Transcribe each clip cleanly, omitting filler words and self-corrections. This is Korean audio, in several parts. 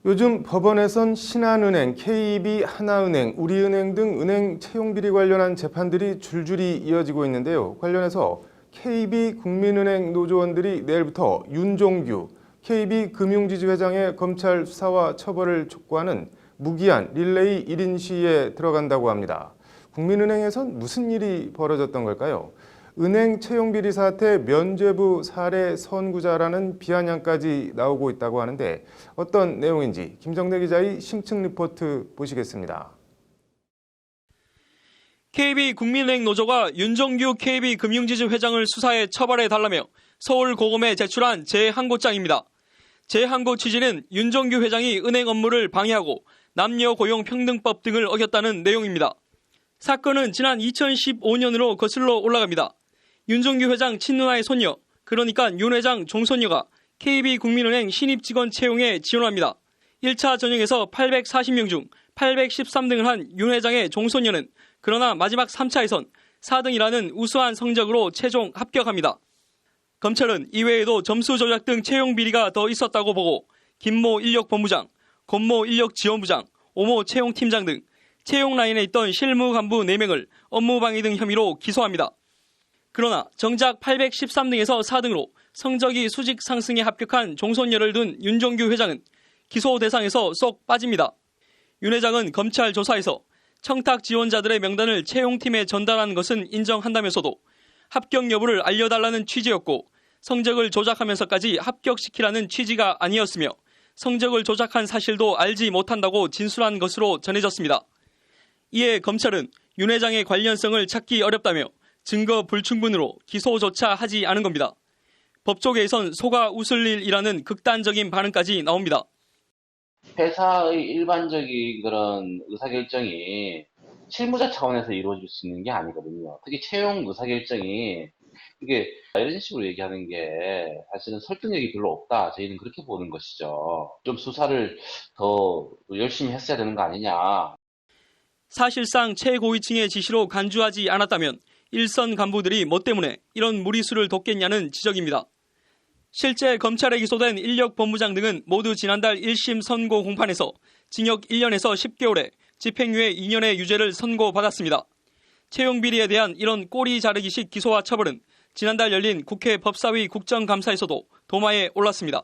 요즘 법원에선 신한은행, KB 하나은행, 우리은행 등 은행 채용비리 관련한 재판들이 줄줄이 이어지고 있는데요. 관련해서 KB 국민은행 노조원들이 내일부터 윤종규 KB금융지주 회장의 검찰 수사와 처벌을 촉구하는 무기한 릴레이 1인 시위에 들어간다고 합니다. 국민은행에선 무슨 일이 벌어졌던 걸까요? 은행 채용비리 사태 면죄부 사례 선구자라는 비아냥까지 나오고 있다고 하는데 어떤 내용인지 김정래 기자의 심층 리포트 보시겠습니다. KB국민은행 노조가 윤종규 KB금융지주 회장을 수사에 처벌해달라며 서울고검에 제출한 재항고장입니다. 재항고 취지는 윤종규 회장이 은행 업무를 방해하고 남녀고용평등법 등을 어겼다는 내용입니다. 사건은 지난 2015년으로 거슬러 올라갑니다. 윤종규 회장 친누나의 손녀, 그러니까 윤 회장 종손녀가 KB국민은행 신입 직원 채용에 지원합니다. 1차 전형에서 840명 중 813등을 한 윤 회장의 종손녀는 그러나 마지막 3차에선 4등이라는 우수한 성적으로 최종 합격합니다. 검찰은 이외에도 점수 조작 등 채용 비리가 더 있었다고 보고 김모 인력본부장, 권모 인력지원부장, 오모 채용팀장 등 채용 라인에 있던 실무 간부 4명을 업무방해 등 혐의로 기소합니다. 그러나 정작 813등에서 4등으로 성적이 수직 상승에 합격한 종손녀를 둔 윤종규 회장은 기소 대상에서 쏙 빠집니다. 윤 회장은 검찰 조사에서 청탁 지원자들의 명단을 채용팀에 전달한 것은 인정한다면서도 합격 여부를 알려달라는 취지였고 성적을 조작하면서까지 합격시키라는 취지가 아니었으며 성적을 조작한 사실도 알지 못한다고 진술한 것으로 전해졌습니다. 이에 검찰은 윤 회장의 관련성을 찾기 어렵다며 증거 불충분으로 기소조차 하지 않은 겁니다. 법조계에선 속아 웃을 일이라는 극단적인 반응까지 나옵니다. 회사의 일반적인 그런 의사결정이 실무자 차원에서 이루어질 수 있는 게 아니거든요. 특히 채용 의사결정이 이게 이런 식으로 얘기하는 게 사실은 설득력이 별로 없다. 저희는 그렇게 보는 것이죠. 좀 수사를 더 열심히 했어야 되는 거 아니냐. 사실상 최고위층의 지시로 간주하지 않았다면 일선 간부들이 뭐 때문에 이런 무리수를 뒀겠냐는 지적입니다. 실제 검찰에 기소된 인력본부장 등은 모두 지난달 1심 선고 공판에서 징역 1년에서 10개월에 집행유예 2년의 유죄를 선고받았습니다. 채용비리에 대한 이런 꼬리 자르기식 기소와 처벌은 지난달 열린 국회 법사위 국정감사에서도 도마에 올랐습니다.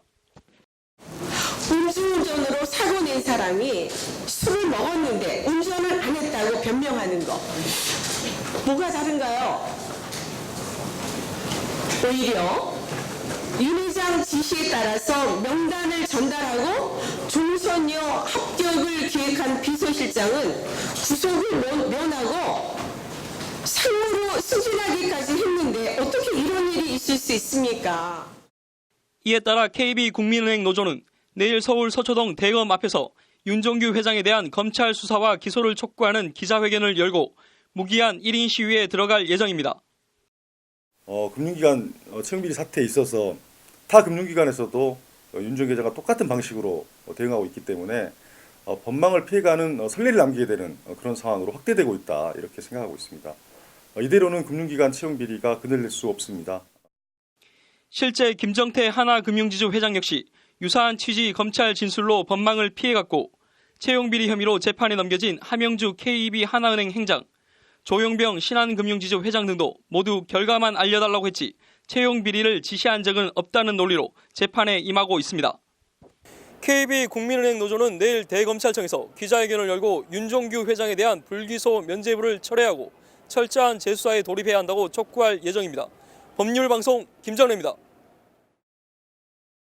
음주운전으로 사고 낸 사람이 술을 먹었는데 운전을 안 했다고 변명하는 거. 뭐가 다른가요? 오히려 윤 회장 지시에 따라서 명단을 전달하고 종손녀 합격을 기획한 비서실장은 구속을 면하고 상무로 승진하기까지 했는데 어떻게 이런 일이 있을 수 있습니까? 이에 따라 KB국민은행 노조는 내일 서울 서초동 대검 앞에서 윤종규 회장에 대한 검찰 수사와 기소를 촉구하는 기자회견을 열고 무기한 1인 시위에 들어갈 예정입니다. 금융기관 채용비리 사태에 있어서 타 금융기관에서도 윤종규 회장과 똑같은 방식으로 대응하고 있기 때문에 법망을 피해가는 선례를 남기게 되는 그런 상황으로 확대되고 있다 이렇게 생각하고 있습니다. 이대로는 금융기관 채용비리가 그늘릴 수 없습니다. 실제 김정태 하나금융지주 회장 역시 유사한 취지 검찰 진술로 법망을 피해갔고 채용비리 혐의로 재판에 넘겨진 하명주 KB 하나은행 행장, 조용병 신한금융지주 회장 등도 모두 결과만 알려달라고 했지 채용비리를 지시한 적은 없다는 논리로 재판에 임하고 있습니다. KB국민은행 노조는 내일 대검찰청에서 기자회견을 열고 윤종규 회장에 대한 불기소 면죄부를 철회하고 철저한 재수사에 돌입해야 한다고 촉구할 예정입니다. 법률방송 김정래입니다.